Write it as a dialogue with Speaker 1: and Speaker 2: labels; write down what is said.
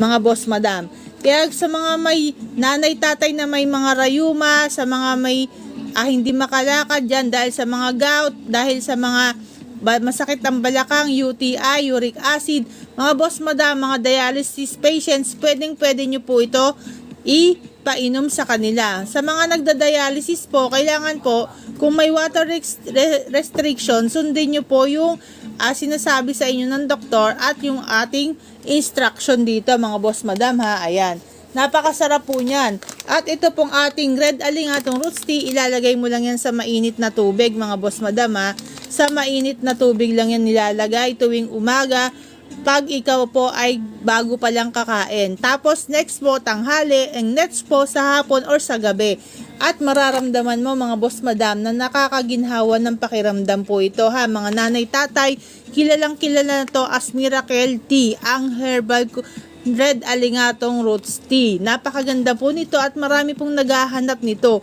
Speaker 1: mga boss madam. Kaya sa mga may nanay tatay na may mga rayuma, sa mga may hindi makalakad dyan dahil sa mga gout, dahil sa mga masakit ang balakang, UTI, uric acid, mga boss madam, mga dialysis patients, pwede nyo po ito ipainom sa kanila. Sa mga nagda-dialysis po, kailangan po, kung may water restriction, sundin nyo po yung sinasabi sa inyo ng doktor at yung ating instruction dito, mga boss madam ha. Ayan. Napakasarap po niyan. At ito pong ating red alingatong roots tea, ilalagay mo lang yan sa mainit na tubig, mga boss madam ha. Sa mainit na tubig lang yan nilalagay tuwing umaga, pag ikaw po ay bago pa lang kakain. Tapos next po tanghali, and next po sa hapon or sa gabi. At mararamdaman mo, mga boss madam, na nakakaginhawa ng pakiramdam po ito ha. Mga nanay tatay, kilalang kilala na to as Miracle Tea, ang herbal red alingatong roots tea. Napakaganda po nito at marami pong naghahanap nito.